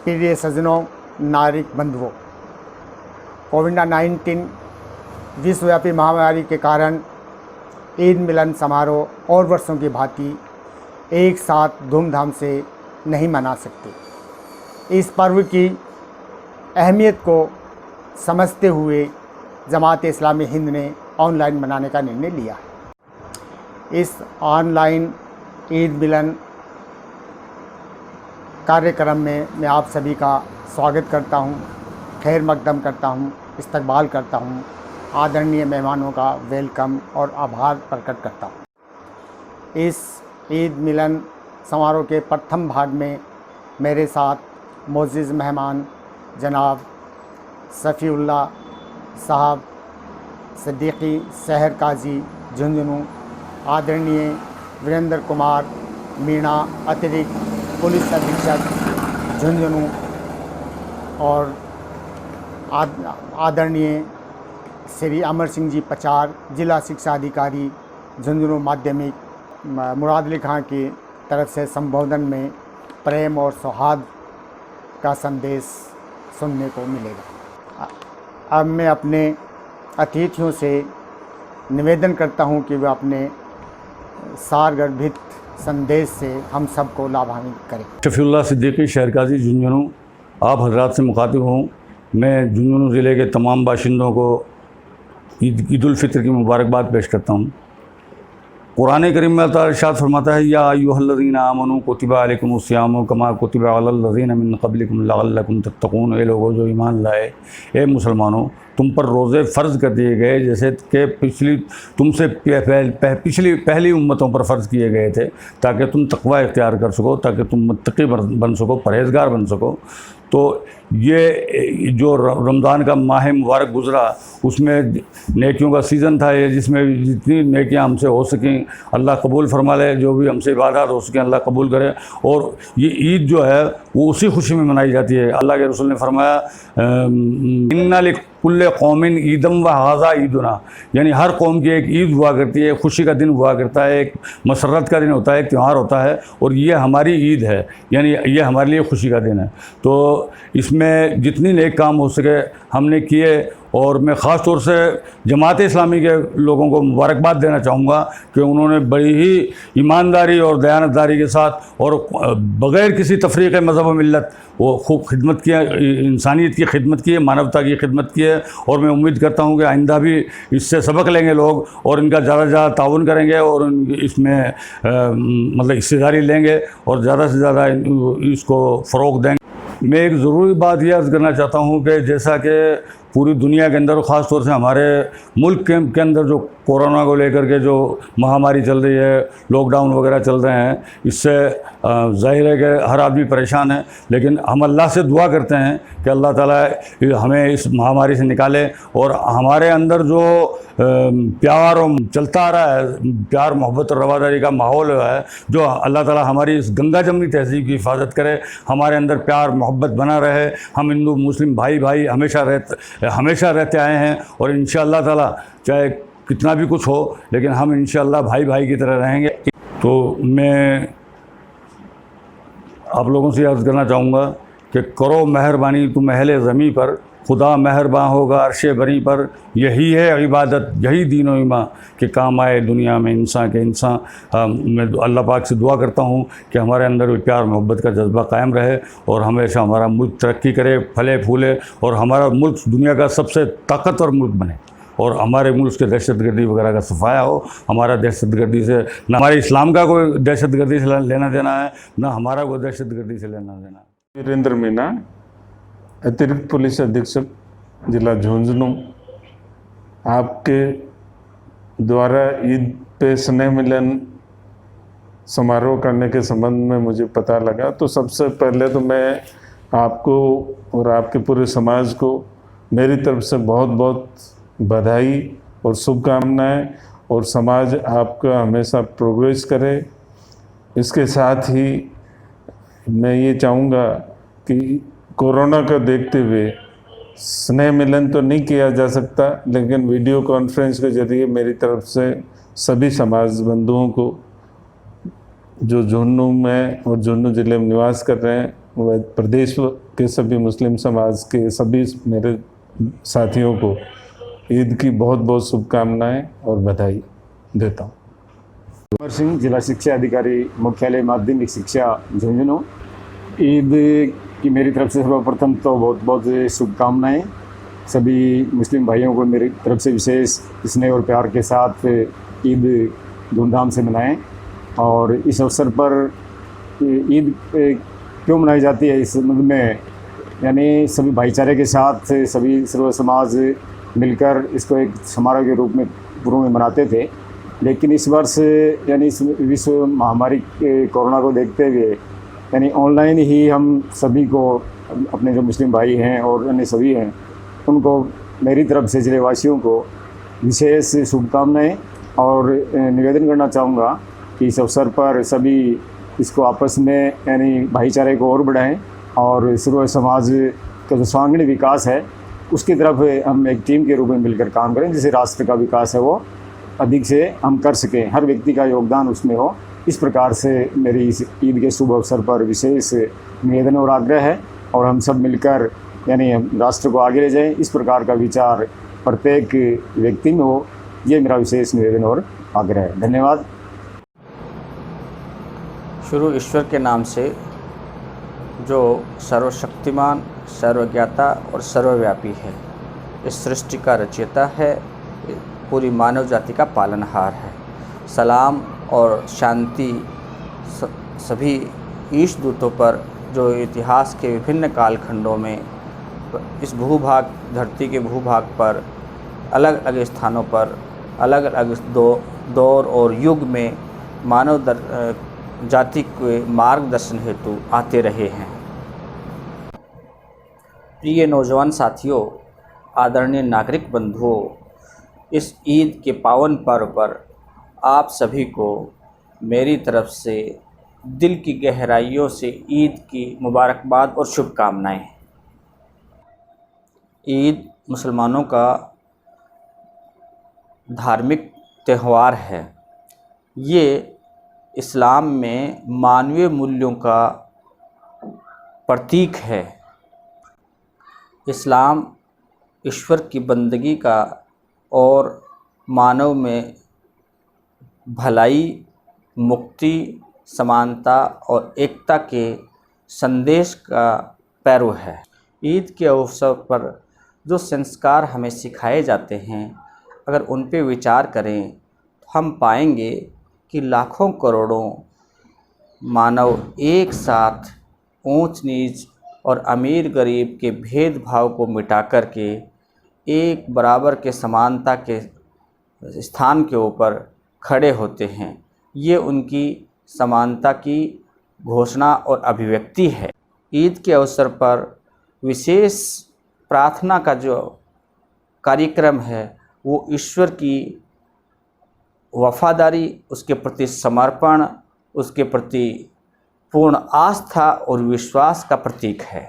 प्रिय सज्जनों, नागरिक बंधुओं, कोविड-19 विश्वव्यापी महामारी के कारण ईद मिलन समारोह और वर्षों की भांति एक साथ धूमधाम से नहीं मना सकते। इस पर्व की अहमियत को समझते हुए जमात-ए इस्लामी हिंद ने ऑनलाइन मनाने का निर्णय लिया है। इस ऑनलाइन ईद मिलन कार्यक्रम में मैं आप सभी का स्वागत करता हूं, खैर मकदम करता हूं, इस्तकबाल करता हूं, आदरणीय मेहमानों का वेलकम और आभार प्रकट करता हूं। इस ईद मिलन समारोह के प्रथम भाग में मेरे साथ मोअज़्ज़िज़ मेहमान जनाब सफ़ीउल्लाह साहब सिद्दीकी शहर काजी झुंझुनू, आदरणीय वीरेंद्र कुमार मीणा अतिरिक्त पुलिस अधीक्षक झुंझुनू और आदरणीय श्री अमर सिंह जी पचार जिला शिक्षा अधिकारी झुंझुनू माध्यमिक मुराद अली खां की तरफ से संबोधन में प्रेम और सौहार्द का संदेश सुनने को मिलेगा। अब मैं अपने अतिथियों से निवेदन करता हूं कि वे अपने सारगर्भित संदेश से हम सबको लाभान्वित करें। शफ़ीउल्लाह सिद्दीकी शहर काजी झुंझुनू आप हजरात से मुखातिब हूँ। मैं झुंझुनू ज़िले के तमाम बाशिंदों को ईद उल फित्र की मुबारकबाद पेश करता हूँ। कुरान करीम में अल्लाह इरशाद फरमाता है, या अय्युहल्लज़ीना आमनू कुतिबा अलैकुमुस्सियामु कमा कुतिबा अलल्लज़ीना मिन क़ब्लिकुम लअल्लकुम तत्तक़ून। ए लोगों जो ईमान लाए, ए मुसलमानों, तुम पर रोज़े फ़र्ज़ कर दिए गए जैसे कि पहली उम्मतों पर फ़र्ज़ किए गए थे, ताकि तुम तक़वा इख्तियार कर सको, ताकि तुम मुत्तक़ी बन सको, परहेज़गार बन सको। तो ये जो रमज़ान का माह मुबारक गुज़रा, उसमें नेकियों का सीज़न था ये, जिसमें जितनी नेकियां हमसे हो सकें अल्लाह कबूल फरमा ले, जो भी हमसे इबादत हो सकें अल्लाह कबूल करे। और ये ईद जो है वो उसी खुशी में मनाई जाती है। अल्लाह के रसूल ने फरमाया, इन्ना लिकुल्लि कौमिन ईदम व हाज़ा ईदुना, यानी हर कौम की एक ईद हुआ करती है, खुशी का दिन हुआ करता है, एक मसरत का दिन होता है, एक त्यौहार होता है, और ये हमारी ईद है, यानी ये हमारे लिए खुशी का दिन है। तो इसमें जितनी नेक काम हो सके हमने किए, और मैं ख़ास तौर से जमात इस्लामी के लोगों को मुबारकबाद देना चाहूँगा कि उन्होंने बड़ी ही ईमानदारी और दयानतदारी के साथ और बग़ैर किसी तफरीक़ मज़हब व मिल्लत वो खूब खिदमत किया, इंसानियत की खिदमत की है, मानवता की खिदमत की है। और मैं उम्मीद करता हूँ कि आइंदा भी इससे सबक लेंगे लोग और इनका ज़्यादा से ज़्यादा ताउन करेंगे और इसमें मतलब हिस्सेदारी लेंगे और ज़्यादा से ज़्यादा इसको फ़रोग़ देंगे। मैं एक ज़रूरी बात यह अर्ज़ करना चाहता हूँ कि जैसा कि पूरी दुनिया के अंदर और ख़ास तौर से हमारे मुल्क के अंदर जो कोरोना को लेकर के जो महामारी चल रही है, लॉकडाउन वगैरह चल रहे हैं, इससे ज़ाहिर है कि हर आदमी परेशान है, लेकिन हम अल्लाह से दुआ करते हैं कि अल्लाह ताला हमें इस महामारी से निकाले और हमारे अंदर जो प्यार और चलता आ रहा है, प्यार मोहब्बत और रवादारी का माहौल है, जो अल्लाह ताला हमारी इस गंगा जमनी तहज़ीब की हिफाजत करे, हमारे अंदर प्यार मोहब्बत बना रहे। हम हिंदू मुस्लिम भाई भाई हमेशा रहते आए हैं और इंशाअल्लाह ताला चाहे कितना भी कुछ हो, लेकिन हम इंशाअल्लाह भाई भाई की तरह रहेंगे। तो मैं आप लोगों से अर्ज़ करना चाहूँगा कि करो मेहरबानी तुम अहले ज़मी पर, खुदा मेहरबान होगा अर्शे बरी पर। यही है इबादत, यही दीन और ईमान के काम आए दुनिया में इंसान के इंसान। मैं अल्लाह पाक से दुआ करता हूँ कि हमारे अंदर प्यार मोहब्बत का जज्बा कायम रहे और हमेशा हमारा मुल्क तरक्की करे, फले फूले और हमारा मुल्क दुनिया का सबसे ताकतवर मुल्क बने और हमारे मुल्क के दहशतगर्दी वगैरह का सफाया हो। हमारा दहशतगर्दी से न हमारे इस्लाम का कोई दहशतगर्दी से लेना देना है, न हमारा कोई दहशतगर्दी से लेना देना है। वीरेंद्र मीणा अतिरिक्त पुलिस अधीक्षक जिला झुंझुनू, आपके द्वारा ईद पे स्नेह मिलन समारोह करने के संबंध में मुझे पता लगा, तो सबसे पहले तो मैं आपको और आपके पूरे समाज को मेरी तरफ से बहुत बहुत बधाई और शुभकामनाएं, और समाज आपका हमेशा प्रोग्रेस करे। इसके साथ ही मैं ये चाहूँगा कि कोरोना का देखते हुए स्नेह मिलन तो नहीं किया जा सकता, लेकिन वीडियो कॉन्फ्रेंस के ज़रिए मेरी तरफ से सभी समाज बंधुओं को जो झुंझुनू में और झुंझुनू ज़िले में निवास कर रहे हैं व प्रदेश के सभी मुस्लिम समाज के सभी मेरे साथियों को ईद की बहुत बहुत शुभकामनाएं और बधाई देता हूँ। कुंवर सिंह, जिला शिक्षा अधिकारी, मुख्यालय माध्यमिक शिक्षा झुंझुनू। ईद की मेरी तरफ से सर्वप्रथम तो बहुत बहुत शुभकामनाएं। सभी मुस्लिम भाइयों को मेरी तरफ से विशेष स्नेह और प्यार के साथ ईद धूमधाम से मनाएं। और इस अवसर पर ईद क्यों मनाई जाती है इस संबंध में, यानी सभी भाईचारे के साथ सभी सर्व समाज मिलकर इसको एक समारोह के रूप में पूर्व में मनाते थे। लेकिन इस वर्ष यानी इस विश्व महामारी कोरोना को देखते हुए यानी ऑनलाइन ही हम सभी को, अपने जो मुस्लिम भाई हैं और अन्य सभी हैं, उनको मेरी तरफ से ज़िलेवासियों को विशेष शुभकामनाएं। और निवेदन करना चाहूँगा कि इस अवसर पर सभी इसको आपस में यानी भाईचारे को और बढ़ाएं और सर्व समाज का जो सर्वांगीण विकास है उसकी तरफ हम एक टीम के रूप में मिलकर काम करें, जिससे राष्ट्र का विकास है वो अधिक से हम कर सकें, हर व्यक्ति का योगदान उसमें हो। इस प्रकार से मेरी इस ईद के शुभ अवसर पर विशेष निवेदन और आग्रह है और हम सब मिलकर यानी राष्ट्र को आगे ले जाएं, इस प्रकार का विचार प्रत्येक व्यक्ति में हो, ये मेरा विशेष निवेदन और आग्रह है। धन्यवाद। शुरू ईश्वर के नाम से जो सर्वशक्तिमान, सर्वज्ञाता और सर्वव्यापी है, इस सृष्टि का रचयिता है, पूरी मानव जाति का पालनहार है। सलाम और शांति सभी ईश दूतों पर जो इतिहास के विभिन्न कालखंडों में इस भूभाग, धरती के भूभाग पर अलग अलग स्थानों पर अलग अलग दौर और युग में मानव जाति के मार्गदर्शन हेतु आते रहे हैं। प्रिय नौजवान साथियों, आदरणीय नागरिक बंधुओं, इस ईद के पावन पर्व पर आप सभी को मेरी तरफ से दिल की गहराइयों से ईद की मुबारकबाद और शुभकामनाएं। ईद मुसलमानों का धार्मिक त्यौहार है। ये इस्लाम में मानवीय मूल्यों का प्रतीक है। इस्लाम ईश्वर की बंदगी का और मानव में भलाई, मुक्ति, समानता और एकता के संदेश का पैरो है। ईद के अवसर पर जो संस्कार हमें सिखाए जाते हैं, अगर उन पे विचार करें तो हम पाएंगे कि लाखों करोड़ों मानव एक साथ ऊंच नीच और अमीर गरीब के भेदभाव को मिटा कर के एक बराबर के समानता के स्थान के ऊपर खड़े होते हैं। ये उनकी समानता की घोषणा और अभिव्यक्ति है। ईद के अवसर पर विशेष प्रार्थना का जो कार्यक्रम है वो ईश्वर की वफादारी, उसके प्रति समर्पण, उसके प्रति पूर्ण आस्था और विश्वास का प्रतीक है।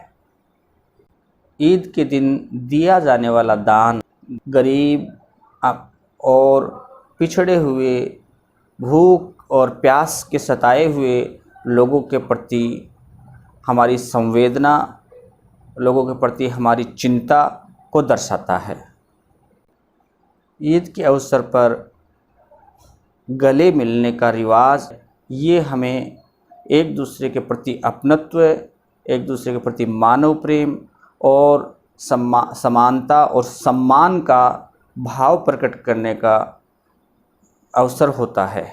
ईद के दिन दिया जाने वाला दान गरीब और पिछड़े हुए, भूख और प्यास के सताए हुए लोगों के प्रति हमारी संवेदना, लोगों के प्रति हमारी चिंता को दर्शाता है। ईद के अवसर पर गले मिलने का रिवाज, ये हमें एक दूसरे के प्रति अपनत्व, एक दूसरे के प्रति मानव प्रेम और समानता और सम्मान का भाव प्रकट करने का अवसर होता है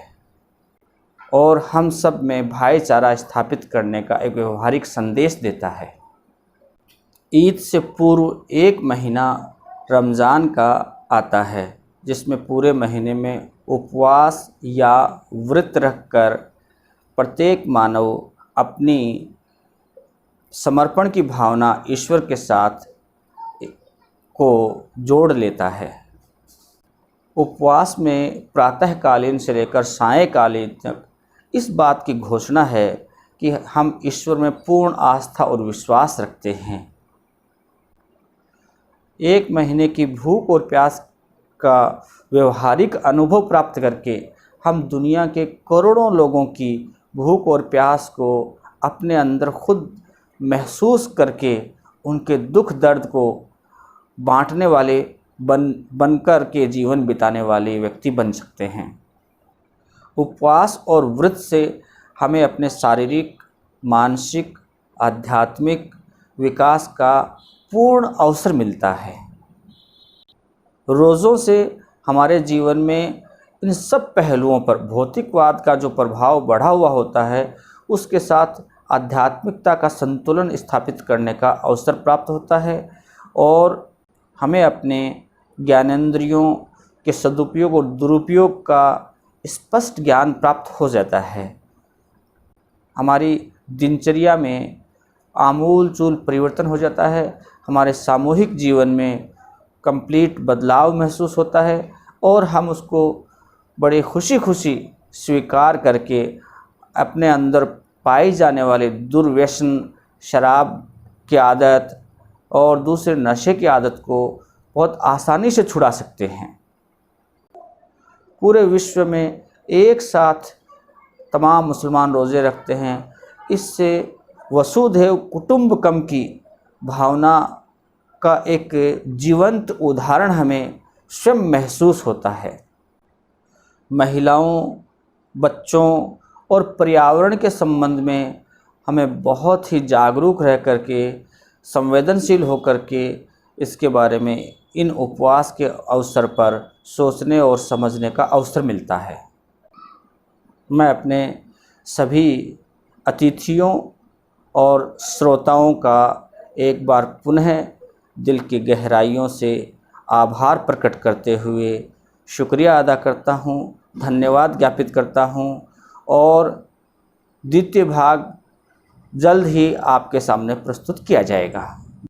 और हम सब में भाईचारा स्थापित करने का एक व्यवहारिक संदेश देता है। ईद से पूर्व एक महीना रमज़ान का आता है, जिसमें पूरे महीने में उपवास या व्रत रखकर प्रत्येक मानव अपनी समर्पण की भावना ईश्वर के साथ को जोड़ लेता है। उपवास में प्रातःकालीन से लेकर सायंकालीन तक इस बात की घोषणा है कि हम ईश्वर में पूर्ण आस्था और विश्वास रखते हैं। एक महीने की भूख और प्यास का व्यवहारिक अनुभव प्राप्त करके हम दुनिया के करोड़ों लोगों की भूख और प्यास को अपने अंदर खुद महसूस करके उनके दुख दर्द को बांटने वाले बनकर के जीवन बिताने वाले व्यक्ति बन सकते हैं। उपवास और व्रत से हमें अपने शारीरिक, मानसिक, आध्यात्मिक विकास का पूर्ण अवसर मिलता है। रोज़ों से हमारे जीवन में इन सब पहलुओं पर भौतिकवाद का जो प्रभाव बढ़ा हुआ होता है, उसके साथ आध्यात्मिकता का संतुलन स्थापित करने का अवसर प्राप्त होता है और हमें अपने ज्ञानेंद्रियों के सदुपयोग और दुरुपयोग का स्पष्ट ज्ञान प्राप्त हो जाता है। हमारी दिनचर्या में आमूल-चूल परिवर्तन हो जाता है। हमारे सामूहिक जीवन में कंप्लीट बदलाव महसूस होता है और हम उसको बड़े खुशी स्वीकार करके अपने अंदर पाई जाने वाले दुर्व्यसन, शराब की आदत और दूसरे नशे की आदत को बहुत आसानी से छुड़ा सकते हैं। पूरे विश्व में एक साथ तमाम मुसलमान रोज़े रखते हैं। इससे वसुधैव कुटुंबकम की भावना का एक जीवंत उदाहरण हमें स्वयं महसूस होता है। महिलाओं, बच्चों और पर्यावरण के संबंध में हमें बहुत ही जागरूक रह करके, संवेदनशील होकर के इसके बारे में इन उपवास के अवसर पर सोचने और समझने का अवसर मिलता है। मैं अपने सभी अतिथियों और श्रोताओं का एक बार पुनः दिल की गहराइयों से आभार प्रकट करते हुए शुक्रिया अदा करता हूँ, धन्यवाद ज्ञापित करता हूँ और द्वितीय भाग जल्द ही आपके सामने प्रस्तुत किया जाएगा।